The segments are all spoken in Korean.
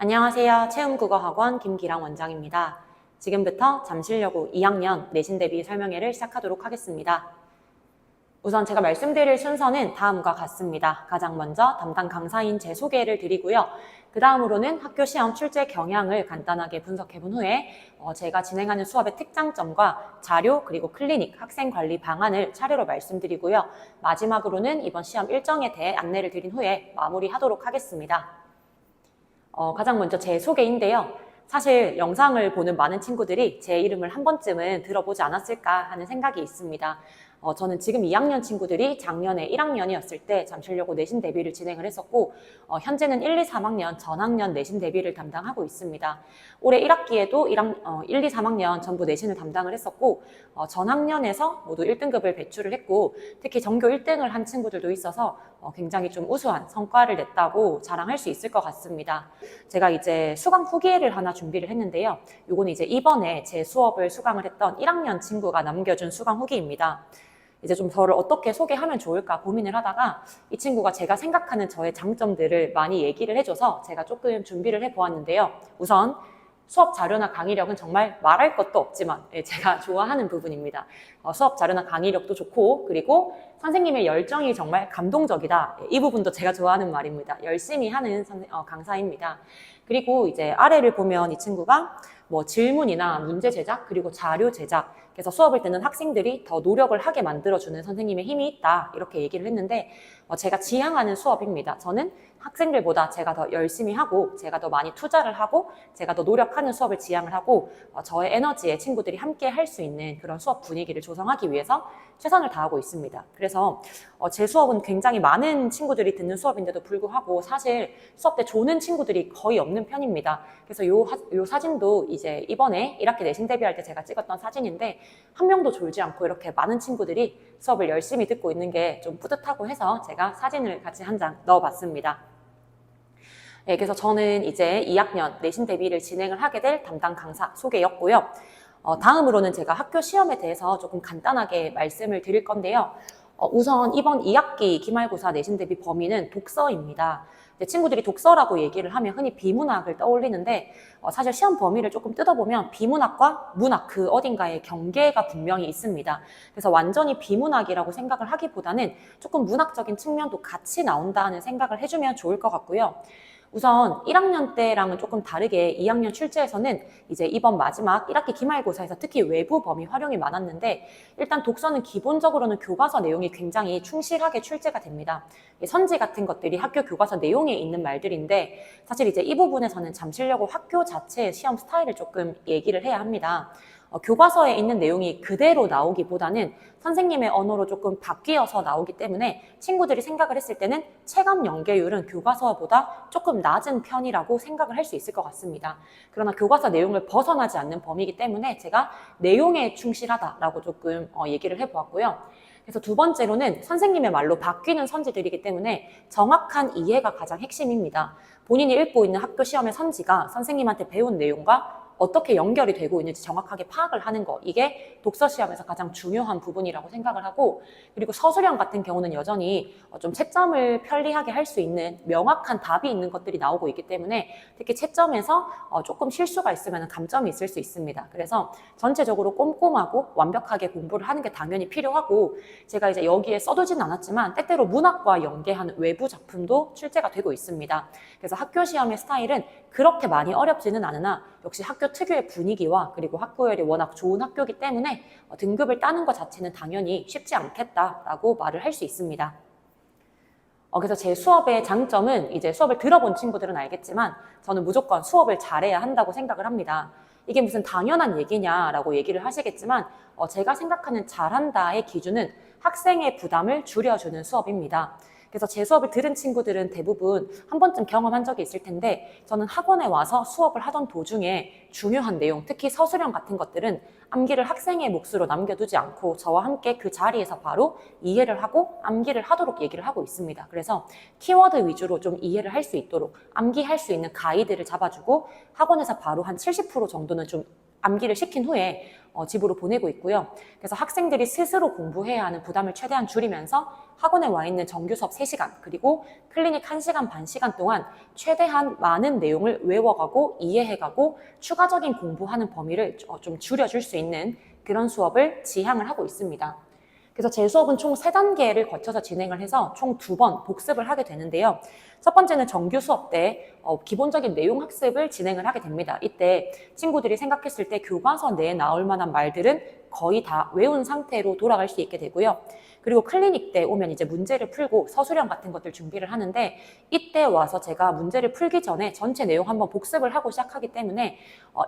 안녕하세요. 체험국어학원 김기랑 원장입니다. 지금부터 잠실여고 2학년 내신 대비 설명회를 시작하도록 하겠습니다. 우선 제가 말씀드릴 순서는 다음과 같습니다. 가장 먼저 담당 강사인 제 소개를 드리고요. 그 다음으로는 학교 시험 출제 경향을 간단하게 분석해 본 후에 제가 진행하는 수업의 특장점과 자료 그리고 클리닉, 학생 관리 방안을 차례로 말씀드리고요. 마지막으로는 이번 시험 일정에 대해 안내를 드린 후에 마무리하도록 하겠습니다. 가장 먼저 제 소개인데요. 사실 영상을 보는 많은 친구들이 제 이름을 한 번쯤은 들어보지 않았을까 하는 생각이 있습니다. 저는 지금 2학년 친구들이 작년에 1학년이었을 때 잠실여고 내신 대비를 진행을 했었고 현재는 1, 2, 3학년 전학년 내신 대비를 담당하고 있습니다. 올해 1학기에도 1, 2, 3학년 전부 내신을 담당을 했었고 전학년에서 모두 1등급을 배출을 했고 특히 전교 1등을 한 친구들도 있어서 굉장히 좀 우수한 성과를 냈다고 자랑할 수 있을 것 같습니다. 제가 이제 수강 후기를 하나 준비를 했는데요. 이거는 이제 이번에 제 수업을 수강을 했던 1학년 친구가 남겨준 수강 후기입니다. 이제 좀 저를 어떻게 소개하면 좋을까 고민을 하다가 이 친구가 제가 생각하는 저의 장점들을 많이 얘기를 해줘서 제가 조금 준비를 해보았는데요. 우선 수업 자료나 강의력은 정말 말할 것도 없지만 제가 좋아하는 부분입니다. 수업 자료나 강의력도 좋고 그리고 선생님의 열정이 정말 감동적이다. 이 부분도 제가 좋아하는 말입니다. 열심히 하는 강사입니다. 그리고 이제 아래를 보면 이 친구가 뭐 질문이나 문제 제작 그리고 자료 제작 그래서 수업을 듣는 학생들이 더 노력을 하게 만들어주는 선생님의 힘이 있다 이렇게 얘기를 했는데 제가 지향하는 수업입니다. 저는 학생들보다 제가 더 열심히 하고 제가 더 많이 투자를 하고 제가 더 노력하는 수업을 지향을 하고 저의 에너지에 친구들이 함께 할 수 있는 그런 수업 분위기를 조성하기 위해서 최선을 다하고 있습니다. 그래서 제 수업은 굉장히 많은 친구들이 듣는 수업인데도 불구하고 사실 수업 때 조는 친구들이 거의 없는 편입니다. 그래서 요 사진도 이제 이번에 1학기 내신 대비할 때 제가 찍었던 사진인데 한 명도 졸지 않고 이렇게 많은 친구들이 수업을 열심히 듣고 있는 게 좀 뿌듯하고 해서 제가 사진을 같이 한 장 넣어봤습니다. 네, 그래서 저는 이제 2학년 내신 대비를 진행을 하게 될 담당 강사 소개였고요. 다음으로는 제가 학교 시험에 대해서 조금 간단하게 말씀을 드릴 건데요. 우선 이번 2학기 기말고사 내신 대비 범위는 독서입니다. 친구들이 독서라고 얘기를 하면 흔히 비문학을 떠올리는데 사실 시험 범위를 조금 뜯어보면 비문학과 문학 그 어딘가에 경계가 분명히 있습니다. 그래서 완전히 비문학이라고 생각을 하기보다는 조금 문학적인 측면도 같이 나온다는 생각을 해주면 좋을 것 같고요. 우선 1학년 때랑은 조금 다르게 2학년 출제에서는 이제 이번 마지막 1학기 기말고사에서 특히 외부 범위 활용이 많았는데 일단 독서는 기본적으로는 교과서 내용이 굉장히 충실하게 출제가 됩니다. 선지 같은 것들이 학교 교과서 내용에 있는 말들인데 사실 이제 이 부분에서는 잠실여고 학교 자체의 시험 스타일을 조금 얘기를 해야 합니다. 교과서에 있는 내용이 그대로 나오기보다는 선생님의 언어로 조금 바뀌어서 나오기 때문에 친구들이 생각을 했을 때는 체감 연계율은 교과서보다 조금 낮은 편이라고 생각을 할 수 있을 것 같습니다. 그러나 교과서 내용을 벗어나지 않는 범위이기 때문에 제가 내용에 충실하다라고 조금 얘기를 해보았고요. 그래서 두 번째로는 선생님의 말로 바뀌는 선지들이기 때문에 정확한 이해가 가장 핵심입니다. 본인이 읽고 있는 학교 시험의 선지가 선생님한테 배운 내용과 어떻게 연결이 되고 있는지 정확하게 파악을 하는 거 이게 독서 시험에서 가장 중요한 부분이라고 생각을 하고 그리고 서술형 같은 경우는 여전히 좀 채점을 편리하게 할 수 있는 명확한 답이 있는 것들이 나오고 있기 때문에 특히 채점에서 조금 실수가 있으면 감점이 있을 수 있습니다. 그래서 전체적으로 꼼꼼하고 완벽하게 공부를 하는 게 당연히 필요하고 제가 이제 여기에 써두진 않았지만 때때로 문학과 연계하는 외부 작품도 출제가 되고 있습니다. 그래서 학교 시험의 스타일은 그렇게 많이 어렵지는 않으나 역시 학교 특유의 분위기와 그리고 학구열이 워낙 좋은 학교이기 때문에 등급을 따는 것 자체는 당연히 쉽지 않겠다라고 말을 할 수 있습니다. 그래서 제 수업의 장점은 이제 수업을 들어본 친구들은 알겠지만 저는 무조건 수업을 잘해야 한다고 생각을 합니다. 이게 무슨 당연한 얘기냐라고 얘기를 하시겠지만 제가 생각하는 잘한다의 기준은 학생의 부담을 줄여주는 수업입니다. 그래서 제 수업을 들은 친구들은 대부분 한 번쯤 경험한 적이 있을 텐데 저는 학원에 와서 수업을 하던 도중에 중요한 내용, 특히 서술형 같은 것들은 암기를 학생의 몫으로 남겨두지 않고 저와 함께 그 자리에서 바로 이해를 하고 암기를 하도록 얘기를 하고 있습니다. 그래서 키워드 위주로 좀 이해를 할 수 있도록 암기할 수 있는 가이드를 잡아주고 학원에서 바로 한 70% 정도는 좀 암기를 시킨 후에 집으로 보내고 있고요. 그래서 학생들이 스스로 공부해야 하는 부담을 최대한 줄이면서 학원에 와 있는 정규 수업 3시간 그리고 클리닉 1시간 반 시간 동안 최대한 많은 내용을 외워가고 이해해가고 추가적인 공부하는 범위를 좀 줄여줄 수 있는 그런 수업을 지향을 하고 있습니다. 그래서 제 수업은 총 3단계를 거쳐서 진행을 해서 총 2번 복습을 하게 되는데요. 첫 번째는 정규 수업 때 기본적인 내용 학습을 진행을 하게 됩니다. 이때 친구들이 생각했을 때 교과서 내에 나올 만한 말들은 거의 다 외운 상태로 돌아갈 수 있게 되고요. 그리고 클리닉 때 오면 이제 문제를 풀고 서술형 같은 것들 준비를 하는데 이때 와서 제가 문제를 풀기 전에 전체 내용 한번 복습을 하고 시작하기 때문에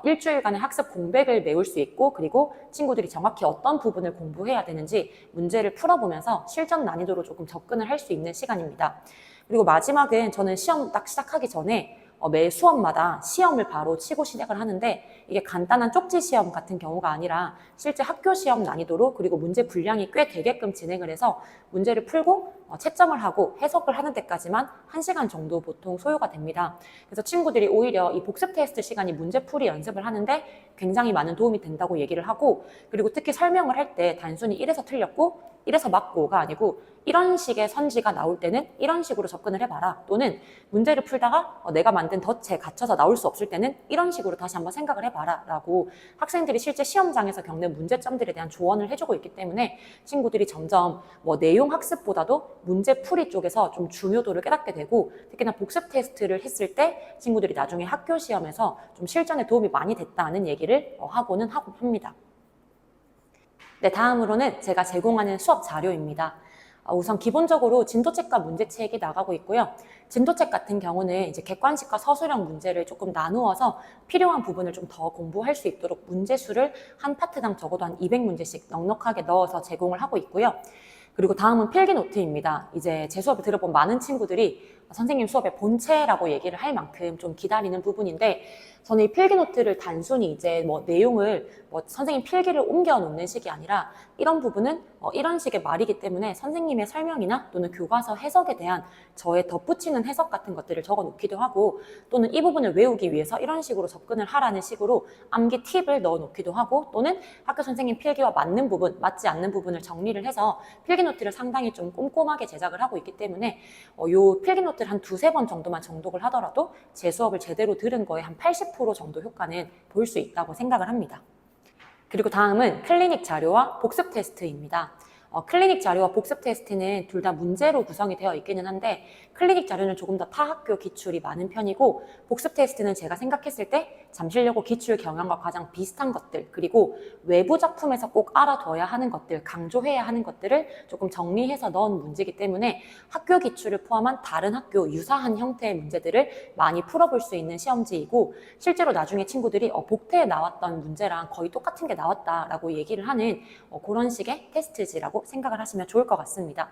일주일간의 학습 공백을 메울 수 있고 그리고 친구들이 정확히 어떤 부분을 공부해야 되는지 문제를 풀어보면서 실전 난이도로 조금 접근을 할 수 있는 시간입니다. 그리고 마지막은 저는 시험 딱 시작하기 전에 매 수업마다 시험을 바로 치고 시작을 하는데 이게 간단한 쪽지 시험 같은 경우가 아니라 실제 학교 시험 난이도로 그리고 문제 분량이 꽤 되게끔 진행을 해서 문제를 풀고 채점을 하고 해석을 하는 데까지만 1시간 정도 보통 소요가 됩니다. 그래서 친구들이 오히려 이 복습 테스트 시간이 문제풀이 연습을 하는데 굉장히 많은 도움이 된다고 얘기를 하고 그리고 특히 설명을 할 때 단순히 이래서 틀렸고 이래서 맞고가 아니고 이런 식의 선지가 나올 때는 이런 식으로 접근을 해봐라 또는 문제를 풀다가 내가 만든 덫에 갇혀서 나올 수 없을 때는 이런 식으로 다시 한번 생각을 해봐라 라고 학생들이 실제 시험장에서 겪는 문제점들에 대한 조언을 해주고 있기 때문에 친구들이 점점 내용 학습보다도 문제풀이 쪽에서 좀 중요도를 깨닫게 되고 특히나 복습 테스트를 했을 때 친구들이 나중에 학교 시험에서 좀 실전에 도움이 많이 됐다는 얘기를 하고는 합니다. 네, 다음으로는 제가 제공하는 수업 자료입니다. 우선 기본적으로 진도책과 문제책이 나가고 있고요. 진도책 같은 경우는 이제 객관식과 서술형 문제를 조금 나누어서 필요한 부분을 좀 더 공부할 수 있도록 문제수를 한 파트당 적어도 한 200문제씩 넉넉하게 넣어서 제공을 하고 있고요. 그리고 다음은 필기노트입니다. 이제 제 수업을 들어본 많은 친구들이 선생님 수업의 본체라고 얘기를 할 만큼 좀 기다리는 부분인데 저는 이 필기노트를 단순히 이제 내용을 선생님 필기를 옮겨 놓는 식이 아니라 이런 부분은 이런 식의 말이기 때문에 선생님의 설명이나 또는 교과서 해석에 대한 저의 덧붙이는 해석 같은 것들을 적어 놓기도 하고 또는 이 부분을 외우기 위해서 이런 식으로 접근을 하라는 식으로 암기 팁을 넣어 놓기도 하고 또는 학교 선생님 필기와 맞는 부분, 맞지 않는 부분을 정리를 해서 필기노트를 상당히 좀 꼼꼼하게 제작을 하고 있기 때문에 요 필기노트를 한 2-3번 정도만 정독을 하더라도 제 수업을 제대로 들은 거에 한 80% 정도 효과는 볼 수 있다고 생각을 합니다. 그리고 다음은 클리닉 자료와 복습 테스트입니다. 클리닉 자료와 복습 테스트는 둘 다 문제로 구성이 되어 있기는 한데 클리닉 자료는 조금 더 타학교 기출이 많은 편이고 복습 테스트는 제가 생각했을 때 잠실여고 기출 경향과 가장 비슷한 것들 그리고 외부 작품에서 꼭 알아둬야 하는 것들, 강조해야 하는 것들을 조금 정리해서 넣은 문제이기 때문에 학교 기출을 포함한 다른 학교 유사한 형태의 문제들을 많이 풀어볼 수 있는 시험지이고 실제로 나중에 친구들이 복태에 나왔던 문제랑 거의 똑같은 게 나왔다라고 얘기를 하는 그런 식의 테스트지라고 생각을 하시면 좋을 것 같습니다.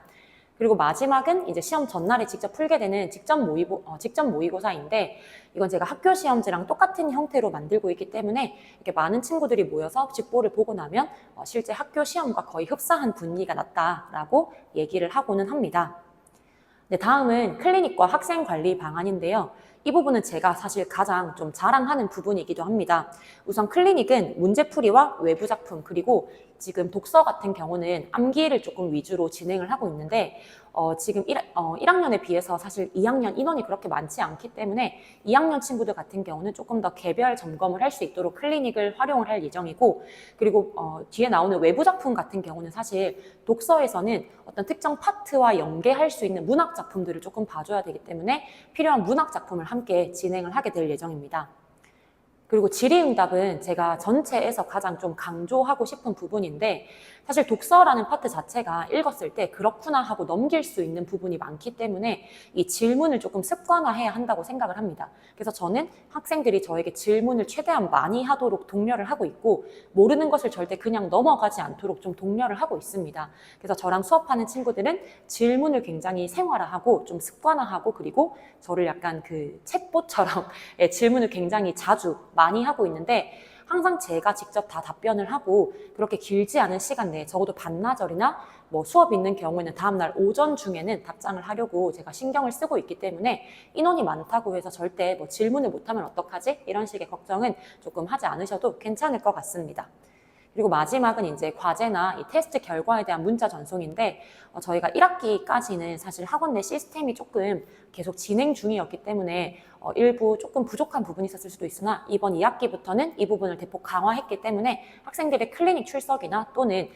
그리고 마지막은 이제 시험 전날에 직접 풀게 되는 직접 모의고사인데 이건 제가 학교 시험지랑 똑같은 형태로 만들고 있기 때문에 이렇게 많은 친구들이 모여서 직보를 보고 나면 실제 학교 시험과 거의 흡사한 분위기가 났다라고 얘기를 하고는 합니다. 네, 다음은 클리닉과 학생 관리 방안인데요. 이 부분은 제가 사실 가장 좀 자랑하는 부분이기도 합니다. 우선 클리닉은 문제풀이와 외부 작품 그리고 지금 독서 같은 경우는 암기를 조금 위주로 진행을 하고 있는데 지금 1학년에 비해서 사실 2학년 인원이 그렇게 많지 않기 때문에 2학년 친구들 같은 경우는 조금 더 개별 점검을 할 수 있도록 클리닉을 활용을 할 예정이고 그리고 뒤에 나오는 외부 작품 같은 경우는 사실 독서에서는 어떤 특정 파트와 연계할 수 있는 문학 작품들을 조금 봐줘야 되기 때문에 필요한 문학 작품을 함께 진행을 하게 될 예정입니다. 그리고 질의응답은 제가 전체에서 가장 좀 강조하고 싶은 부분인데 사실 독서라는 파트 자체가 읽었을 때 그렇구나 하고 넘길 수 있는 부분이 많기 때문에 이 질문을 조금 습관화해야 한다고 생각을 합니다. 그래서 저는 학생들이 저에게 질문을 최대한 많이 하도록 독려를 하고 있고 모르는 것을 절대 그냥 넘어가지 않도록 좀 독려를 하고 있습니다. 그래서 저랑 수업하는 친구들은 질문을 굉장히 생활화하고 좀 습관화하고 그리고 저를 약간 그 챗봇처럼 질문을 굉장히 자주 많이 하고 있는데 항상 제가 직접 다 답변을 하고 그렇게 길지 않은 시간 내에 적어도 반나절이나 뭐 수업 있는 경우에는 다음날 오전 중에는 답장을 하려고 제가 신경을 쓰고 있기 때문에 인원이 많다고 해서 절대 뭐 질문을 못하면 어떡하지? 이런 식의 걱정은 조금 하지 않으셔도 괜찮을 것 같습니다. 그리고 마지막은 이제 과제나 이 테스트 결과에 대한 문자 전송인데 저희가 1학기까지는 사실 학원 내 시스템이 조금 계속 진행 중이었기 때문에 일부 조금 부족한 부분이 있었을 수도 있으나 이번 2학기부터는 이 부분을 대폭 강화했기 때문에 학생들의 클리닉 출석이나 또는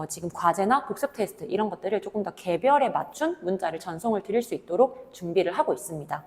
지금 과제나 복습 테스트 이런 것들을 조금 더 개별에 맞춘 문자를 전송을 드릴 수 있도록 준비를 하고 있습니다.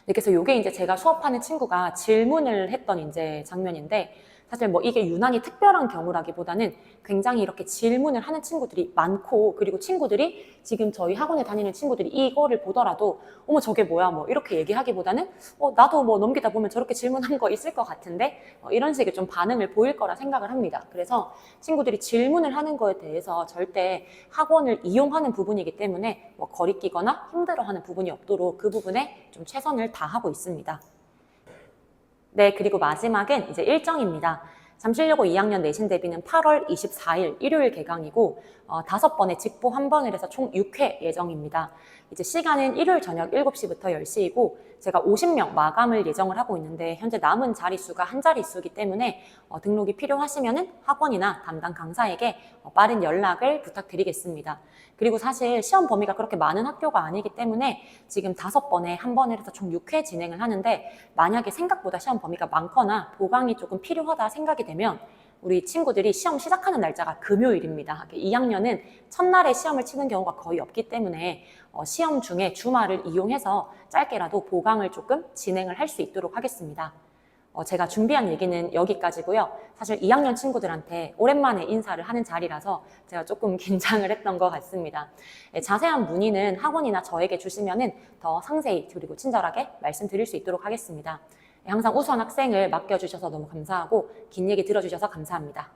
그래서 이게 이제 제가 수업하는 친구가 질문을 했던 이제 장면인데 사실 뭐 이게 유난히 특별한 경우라기보다는 굉장히 이렇게 질문을 하는 친구들이 많고 그리고 친구들이 지금 저희 학원에 다니는 친구들이 이거를 보더라도 어머 저게 뭐야 뭐 이렇게 얘기하기보다는 나도 뭐 넘기다 보면 저렇게 질문한 거 있을 것 같은데 이런 식의 좀 반응을 보일 거라 생각을 합니다. 그래서 친구들이 질문을 하는 거에 대해서 절대 학원을 이용하는 부분이기 때문에 뭐 거리끼거나 힘들어하는 부분이 없도록 그 부분에 좀 최선을 다하고 있습니다. 네, 그리고 마지막은 이제 일정입니다. 잠실여고 2학년 내신 대비는 8월 24일 일요일 개강이고 5번에 직보 1번을 해서 총 6회 예정입니다. 이제 시간은 일요일 저녁 7시부터 10시이고 제가 50명 마감을 예정을 하고 있는데 현재 남은 자릿수가 한 자릿수이기 때문에 등록이 필요하시면은 학원이나 담당 강사에게 빠른 연락을 부탁드리겠습니다. 그리고 사실 시험 범위가 그렇게 많은 학교가 아니기 때문에 지금 5번에 1번을 해서 총 6회 진행을 하는데 만약에 생각보다 시험 범위가 많거나 보강이 조금 필요하다 생각이 되면 우리 친구들이 시험 시작하는 날짜가 금요일입니다. 2학년은 첫날에 시험을 치는 경우가 거의 없기 때문에 시험 중에 주말을 이용해서 짧게라도 보강을 조금 진행을 할 수 있도록 하겠습니다. 제가 준비한 얘기는 여기까지고요. 사실 2학년 친구들한테 오랜만에 인사를 하는 자리라서 제가 조금 긴장을 했던 것 같습니다. 자세한 문의는 학원이나 저에게 주시면은 더 상세히 그리고 친절하게 말씀드릴 수 있도록 하겠습니다. 항상 우수한 학생을 맡겨주셔서 너무 감사하고 긴 얘기 들어주셔서 감사합니다.